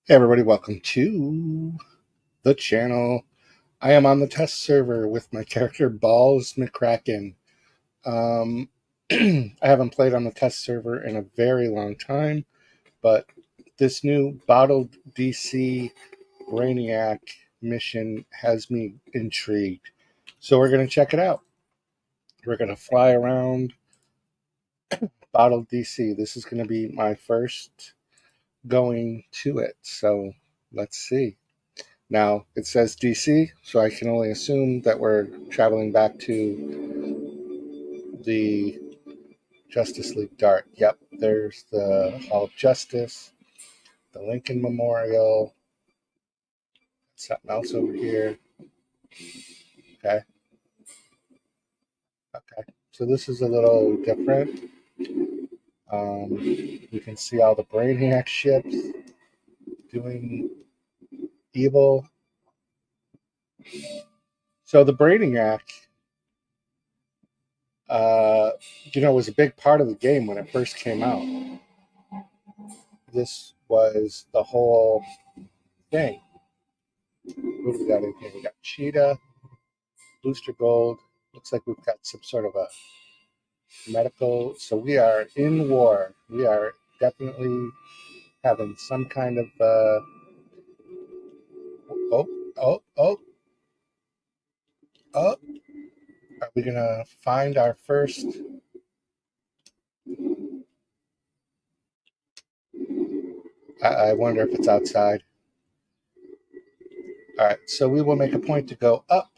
Hey everybody, welcome to the channel. I am on the test server with my character Balls McCracken. Um, I haven't played on the test server in a very long time, but this new bottled DC Braniac mission has me intrigued. So we're going to check it out. We're going to fly around bottled DC. This is going to be my first going to it. So let's see. Now, it says DC, so I can only assume that we're traveling back to the Justice League Dart. Yep, there's the Hall of Justice, the Lincoln Memorial, something else over here. Okay. Okay. So this is a little different. You can see all the Braniac ships doing evil. So the Braniac, was a big part of the game when it first came out. This was the whole thing. What do we got in here? We got Cheetah, Booster Gold. Looks like we've got some sort of a medical. So we are in war. We are definitely having some kind of oh, oh, oh, oh. Are we gonna find our first? I wonder if it's outside. All right, so we will make a point to go up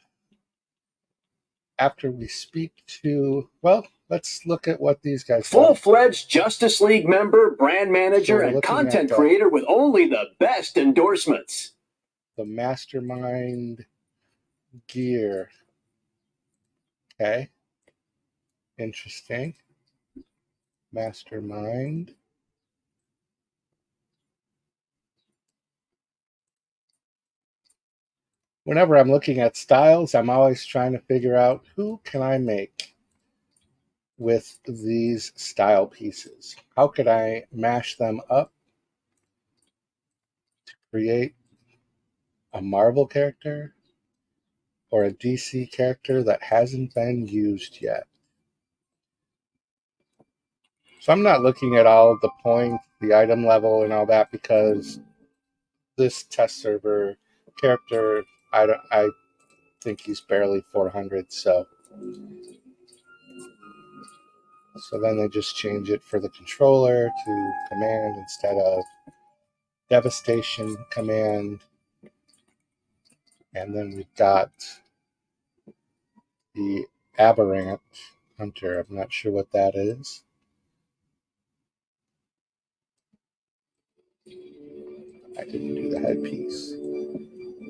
after we speak to. Well, let's look at what these guys got. Full-fledged Justice League member, brand manager, So and content creator with only the best endorsements. The Mastermind gear. Okay. Interesting. Mastermind. Whenever I'm looking at styles, I'm always trying to figure out who can I make with these style pieces. How could I mash them up to create a Marvel character or a DC character that hasn't been used yet? So I'm not looking at all of the points, the item level, and all that because this test server character, I think he's barely 400. So then they just change it for the controller to command instead of devastation command. And then we've got the aberrant hunter. I'm not sure what that is. I didn't do the headpiece.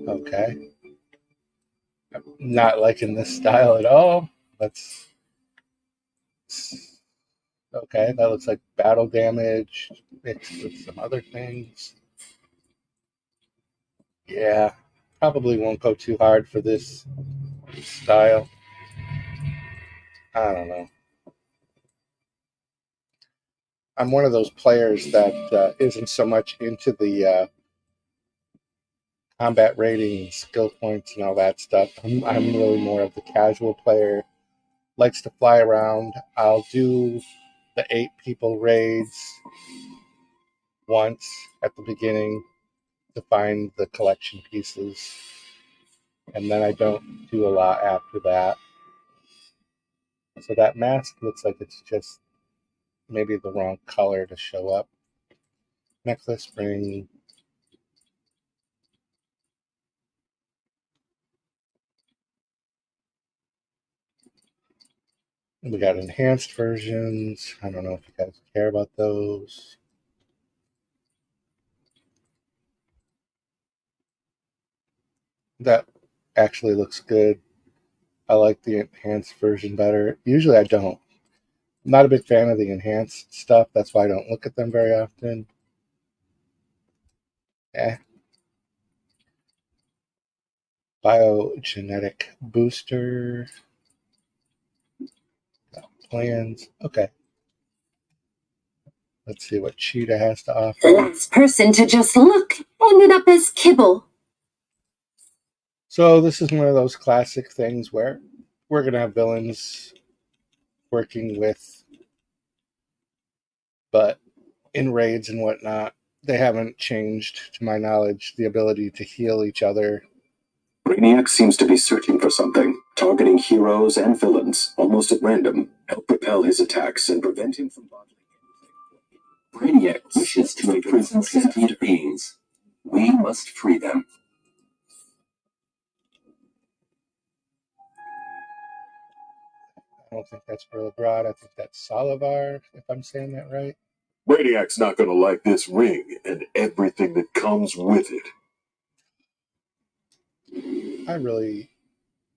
Okay. I'm not liking this style at all. Let's. Okay, that looks like battle damage mixed with some other things. Yeah, probably won't go too hard for this style. I don't know. I'm one of those players that isn't so much into the combat rating, skill points, and all that stuff. I'm really more of the casual player. Likes to fly around. I'll do the 8 people raids once at the beginning to find the collection pieces, and then I don't do a lot after that. So that mask looks like it's just maybe the wrong color to show up. Necklace ring. We got enhanced versions. I don't know if you guys care about those. That actually looks good. I like the enhanced version better. Usually I don't. I'm not a big fan of the enhanced stuff. That's why I don't look at them very often. Biogenetic booster. Plans. Okay. Let's see what Cheetah has to offer. Last person to just look ended up as kibble. So this is one of those classic things where we're going to have villains working with, but in raids and whatnot, they haven't changed, to my knowledge, the ability to heal each other. Braniac seems to be searching for something, targeting heroes and villains, almost at random, help propel his attacks and prevent him from bottling anything. Braniac wishes to imprison sentient beings. We must free them. I don't think that's Broad. I think that's Salivar, if I'm saying that right. Braniac's not going to like this ring and everything that comes with it. I really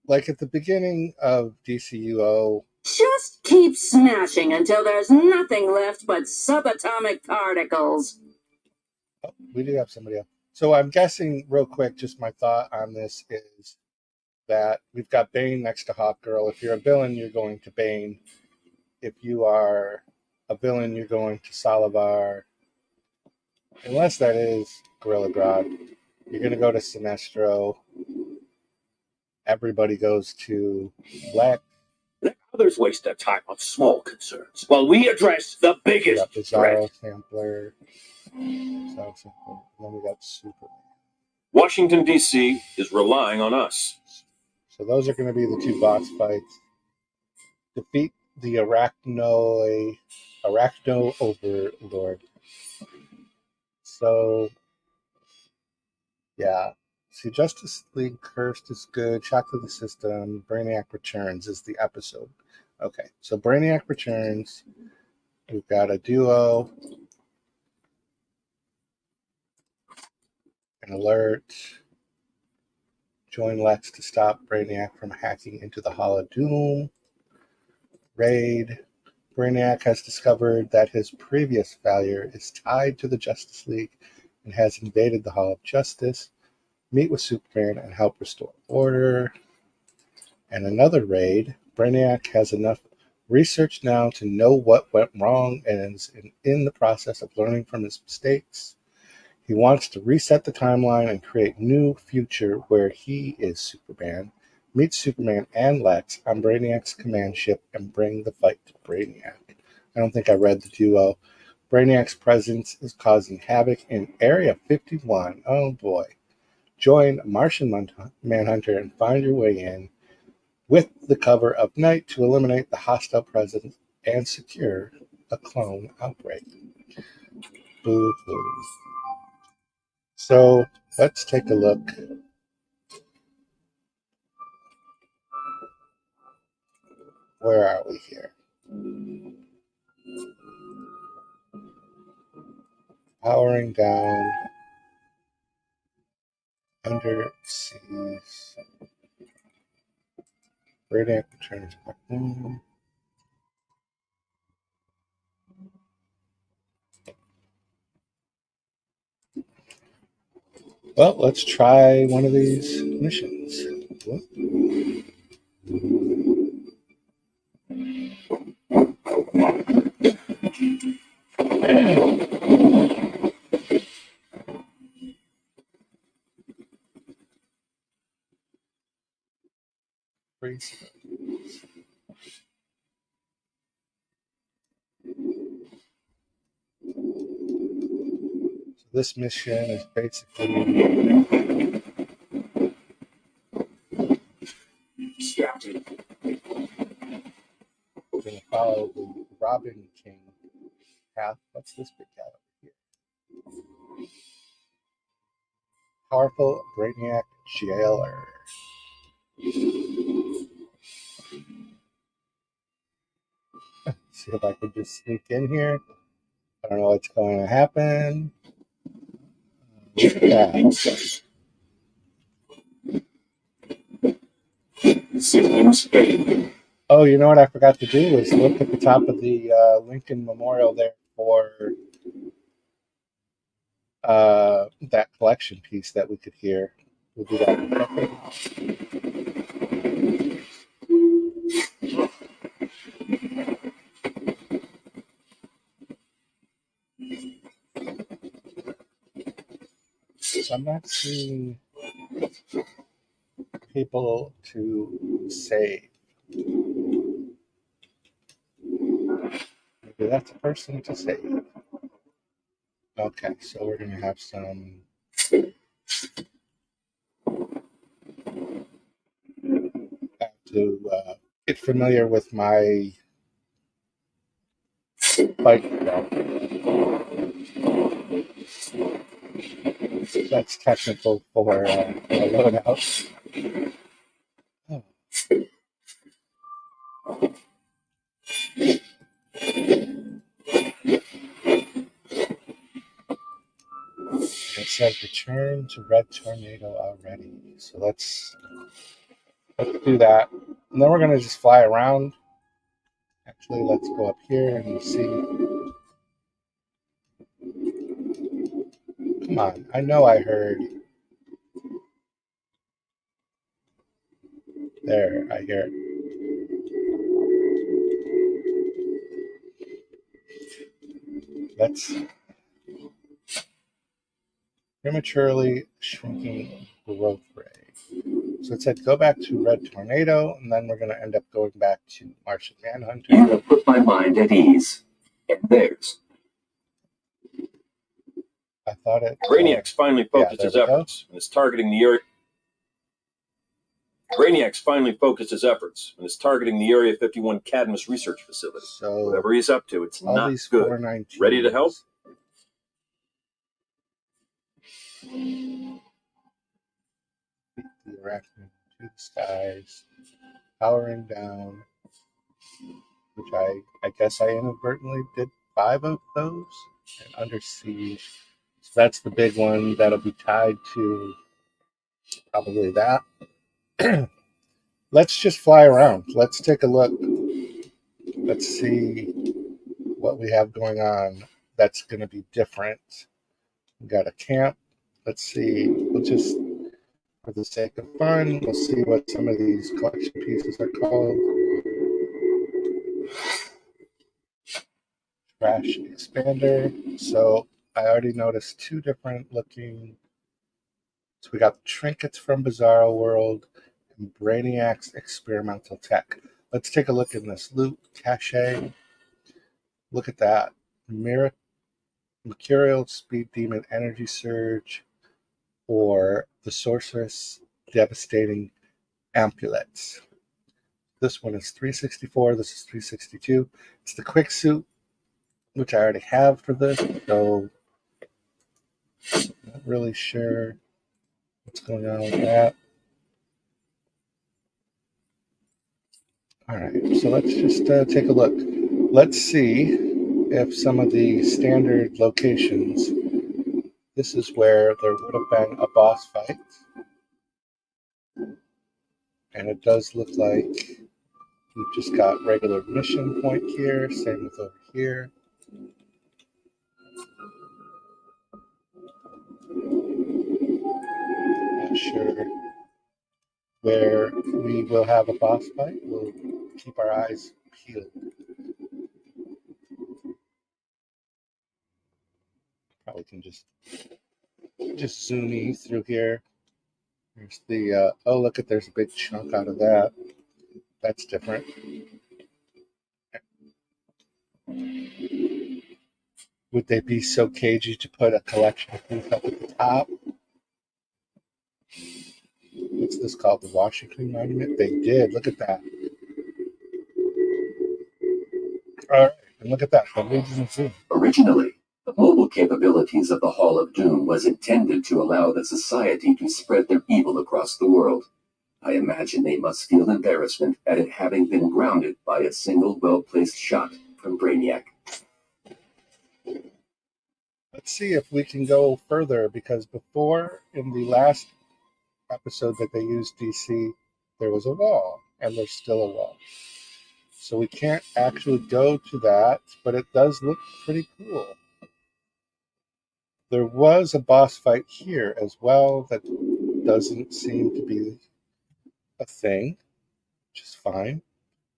like at the beginning of DCUO. Just keep smashing until there's nothing left but subatomic particles. Oh, we do have somebody else. So I'm guessing, real quick, just my thought on this is that we've got Bane next to Hawkgirl. If you're a villain, you're going to Bane. If you are a villain, you're going to Salivar. Unless that is Gorilla Grodd, you're going to go to Sinestro. Everybody goes to Black. Others waste their time on small concerns, while we address the biggest Bizarro threat. Sampler. And then we got Superman. Washington, D.C. is relying on us. So those are going to be the two boss fights. Defeat the Arachno Overlord. So, yeah. See, Justice League Cursed is good. Shock to the System. Braniac Returns is the episode. Okay, so Braniac Returns. We've got a duo. An alert. Join Lex to stop Braniac from hacking into the Hall of Doom. Raid. Braniac has discovered that his previous failure is tied to the Justice League and has invaded the Hall of Justice. Meet with Superman and help restore order. And another raid. Braniac has enough research now to know what went wrong and is in the process of learning from his mistakes. He wants to reset the timeline and create a new future where he is Superman. Meet Superman and Lex on Brainiac's command ship and bring the fight to Braniac. I don't think I read the duo. Brainiac's presence is causing havoc in Area 51. Oh boy. Join Martian Manhunter and find your way in with the cover of night to eliminate the hostile presence and secure a clone outbreak. Boo-hoo. So let's take a look. Where are we here? Powering down. Under seas. Braniac returns back home. Well, let's try one of these missions. So this mission is basically we're going to follow the Robin King path. What's this big guy over here? Powerful Braniac Jailer. See if I could just sneak in here. I don't know what's going to happen. Yeah. Oh, you know what I forgot to do is look at the top of the Lincoln Memorial there for that collection piece that we could hear. We'll do that in a second. So I'm not seeing people to save. Maybe that's a person to save. Okay, so we're going to have some have to get familiar with my bike route. That's technical for a loadout. Oh. It says return to Red Tornado already. So let's do that. And then we're going to just fly around. Actually, let's go up here and see. Come on. I know I heard. There, I hear it. Let's prematurely shrinking growth rate. So it said go back to Red Tornado, and then we're going to end up going back to Martian Manhunter. You have put my mind at ease, and theirs. I thought it. Braniac's finally focused his efforts and is targeting the area. Braniac's finally focused his efforts and is targeting the Area 51 Cadmus research facility. So whatever he's up to, it's not these good. 419s. Ready to help? The arachnid to the skies, powering down, which I guess I inadvertently did 5 of those, and under siege. So that's the big one that'll be tied to probably that. Let's just fly around. Let's take a look. Let's see what we have going on that's going to be different. We got a camp. Let's see. We'll just, for the sake of fun, we'll see what some of these collection pieces are called. Trash expander. So I already noticed 2 different looking. So we got trinkets from Bizarro World and Braniac's experimental tech. Let's take a look in this loot cache. Look at that. Mercurial Speed Demon Energy Surge, or the Sorceress Devastating Ampulets. This one is 364, this is 362. It's the quick suit, which I already have for this, so not really sure what's going on with that. All right, so let's just take a look. Let's see if some of the standard locations, this is where there would have been a boss fight. And it does look like we've just got regular mission point here, same with over here. Not sure where we will have a boss fight. We'll keep our eyes peeled. Probably can just zoom through here. There's the, oh, look at, there's a big chunk out of that. That's different. Would they be so cagey to put a collection of things up at the top? What's this called? The Washington Monument? They did. Look at that. All right. And look at that. The Legion Zoo. Originally, the mobile capabilities of the Hall of Doom was intended to allow the society to spread their evil across the world. I imagine they must feel embarrassment at it having been grounded by a single well-placed shot from Braniac. Let's see if we can go further, because before, in the last episode that they used DC, there was a wall, and there's still a wall. So we can't actually go to that, but it does look pretty cool. There was a boss fight here as well that doesn't seem to be a thing, which is fine.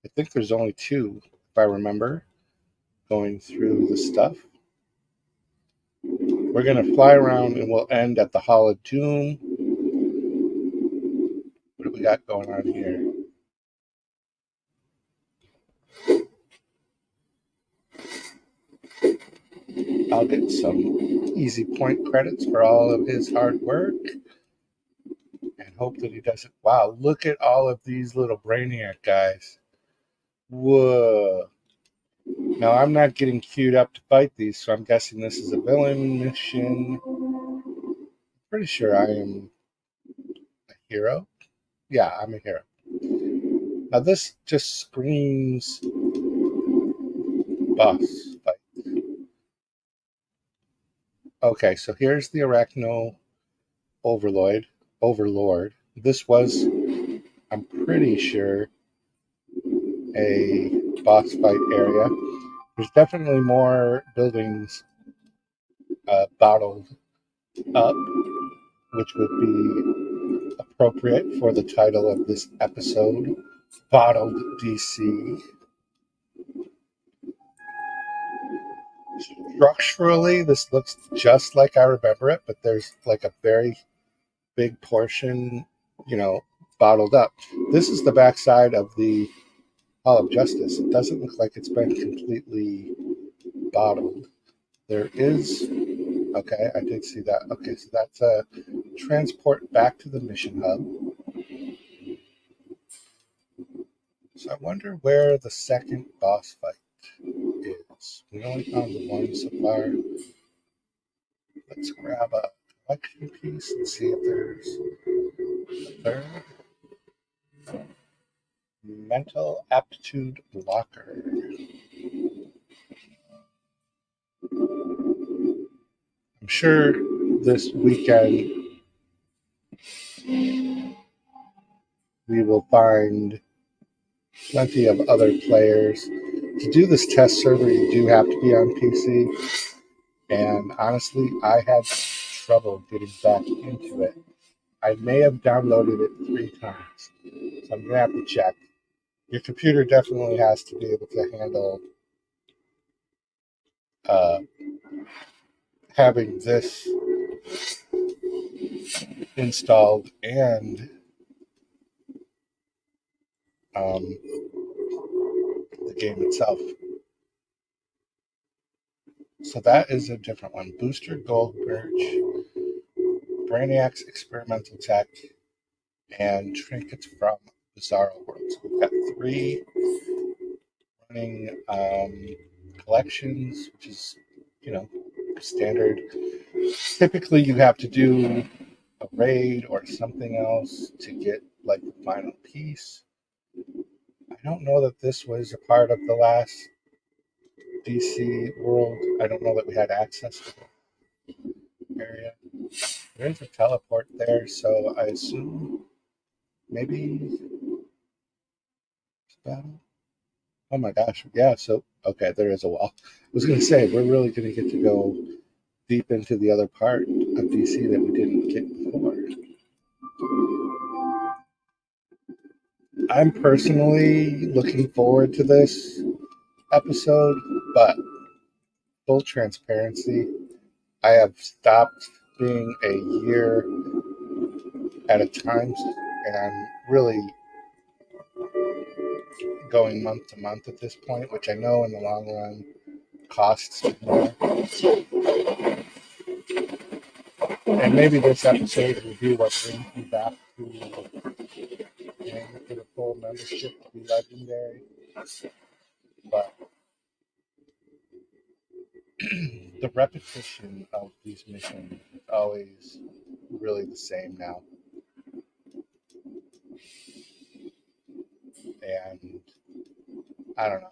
I think there's only 2, if I remember, going through the stuff. We're going to fly around and we'll end at the Hall of Doom. What do we got going on here? I'll get some easy point credits for all of his hard work and hope that he doesn't. Wow, look at all of these little Braniac guys. Whoa. Now, I'm not getting queued up to fight these, so I'm guessing this is a villain mission. Pretty sure I am a hero. Yeah, I'm a hero. Now, this just screams boss fight. Okay, so here's the Arachno Overlord. This was, I'm pretty sure, a boss fight area. There's definitely more buildings bottled up, which would be appropriate for the title of this episode, Bottled DC. Structurally, this looks just like I remember it, but there's like a very big portion, bottled up. This is the backside of the Hall of Justice. It doesn't look like it's been completely bottled. There is, okay, I did see that. Okay, so that's a transport back to the mission hub. So I wonder where the second boss fight is. We only found the one so far. Let's grab a collection piece and see if there's a third. Mental aptitude blocker. I'm sure this weekend we will find plenty of other players. To do this test server, you do have to be on PC. And honestly, I had trouble getting back into it. I may have downloaded it 3 times. So I'm going to have to check. Your computer definitely has to be able to handle having this installed and the game itself. So that is a different one. Booster Gold Birch, Braniac's Experimental Tech, and Trinkets from Bizarro Worlds. We've got 3 running collections, which is, standard. Typically, you have to do a raid or something else to get like the final piece. I don't know that this was a part of the last DC world. I don't know that we had access to the area. There's a teleport there, so I assume maybe it's battle. Oh my gosh, yeah, so okay, there is a wall. I was gonna say we're really gonna get to go deep into the other part of DC that we didn't get before. I'm personally looking forward to this episode, but full transparency, I have stopped being a year at a time and really going month to month at this point, which I know in the long run costs more. And maybe this episode will be what brings me back to paying for the full membership to be legendary. But the repetition of these missions is always really the same now. And I don't know.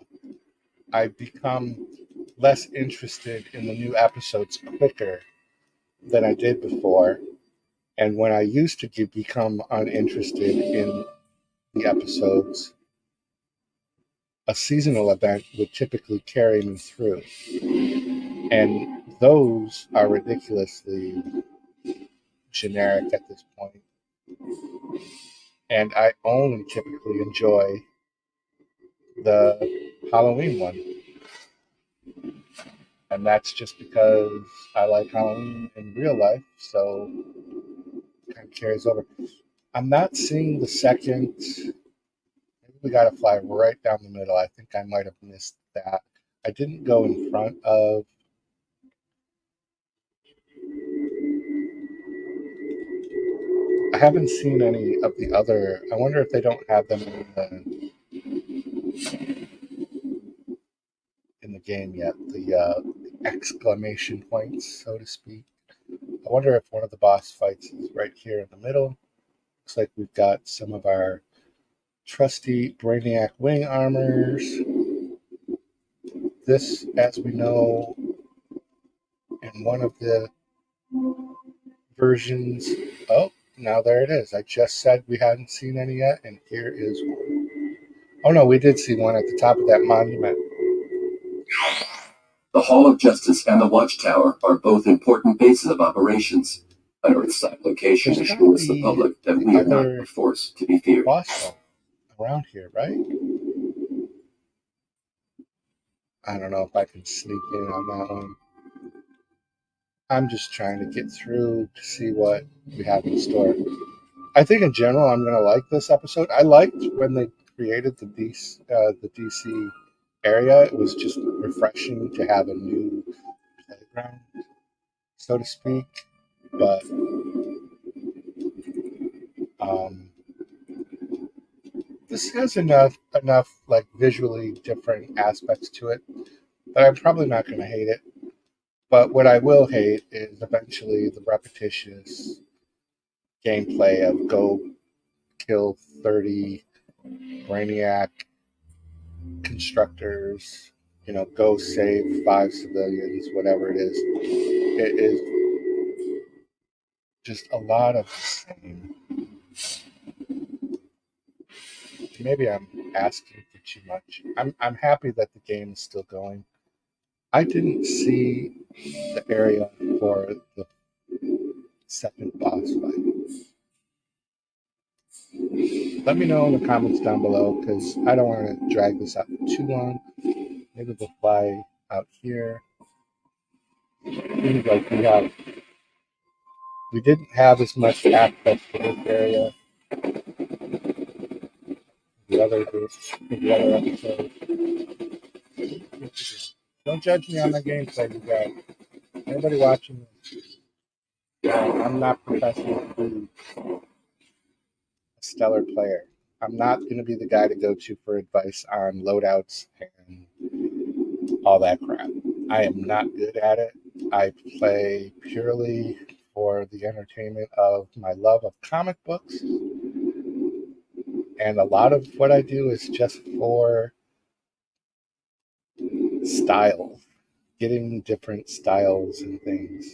I've become less interested in the new episodes quicker than I did before. And when I used to become uninterested in the episodes, a seasonal event would typically carry me through. And those are ridiculously generic at this point. And I only typically enjoy the Halloween one. And that's just because I like Halloween in real life, so it kind of carries over. I'm not seeing the second. Maybe we got to fly right down the middle. I think I might have missed that. I didn't go in front of. I haven't seen any of the other. I wonder if they don't have them in the game yet. The exclamation points, so to speak. I wonder if one of the boss fights is right here in the middle. Looks like we've got some of our trusty Braniac wing armors. This, as we know, in one of the versions. Oh, now there it is. I just said we hadn't seen any yet, and here is one. Oh no, we did see one at the top of that monument. The Hall of Justice and the Watchtower are both important bases of operations. An Earthside location There's gotta assures the be public that the we are not other a force to be feared. boss fight around here, right? I don't know if I can sneak in on that one. I'm just trying to get through to see what we have in store. I think in general I'm going to like this episode. I liked when they created the DC area. It was just refreshing to have a new playground, so to speak. But this has enough like visually different aspects to it that I'm probably not going to hate it. But what I will hate is eventually the repetitious gameplay of go kill 30 Braniac constructors, go save 5 civilians, whatever it is. It is just a lot of the same. Maybe I'm asking for too much. I'm happy that the game is still going. I didn't see the area for the second boss fight. Let me know in the comments down below because I don't want to drag this out for too long. Maybe we'll fly out here. Seems like we didn't have as much access to this area the other episode. Don't judge me on the gameplay, you guys. Anybody watching this, I'm not professing to be a stellar player. I'm not going to be the guy to go to for advice on loadouts and all that crap. I am not good at it. I play purely for the entertainment of my love of comic books. And a lot of what I do is just for style, getting different styles and things.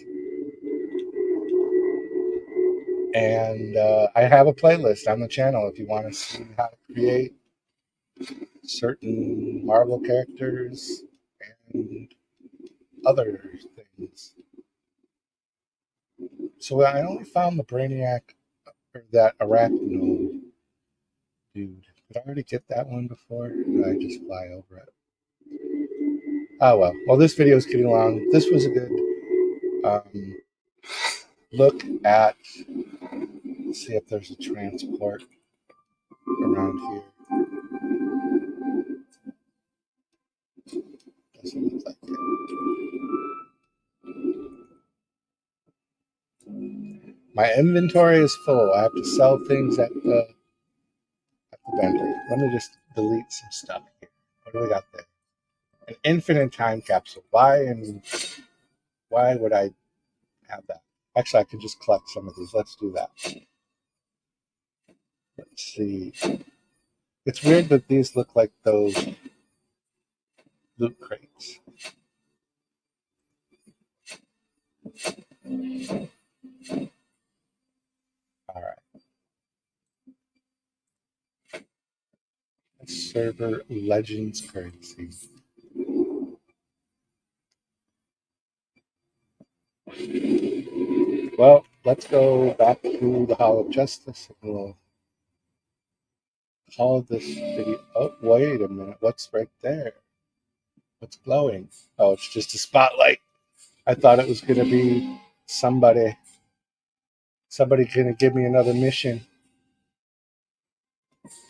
And I have a playlist on the channel if you want to see how to create certain Marvel characters and other things. So I only found the Braniac, or that Arachno dude. Did I already get that one before? Or did I just fly over it? Oh well. Well, this video is getting long. This was a good look at. Let's see if there's a transport around here. Doesn't look like it. My inventory is full. I have to sell things at the vendor. Let me just delete some stuff here. What do we got there? An infinite time capsule. Why would I have that? Actually, I could just collect some of these. Let's do that. Let's see. It's weird that these look like those loot crates. All right. Server Legends currency. Well, let's go back to the Hall of Justice and we'll call this video. Oh, wait a minute. What's right there? What's glowing? Oh, it's just a spotlight. I thought it was going to be somebody going to give me another mission.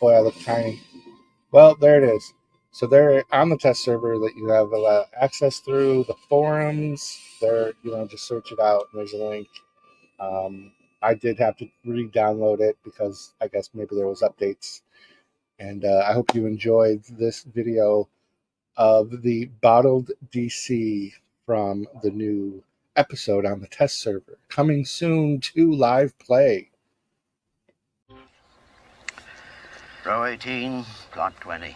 Boy, I look tiny. Well, there it is. So they're on the test server that you have access through the forums. There, just search it out. And there's a link. I did have to re-download it because I guess maybe there was updates. And I hope you enjoyed this video of the bottled DC from the new episode on the test server. Coming soon to live play. Row 18, plot 20.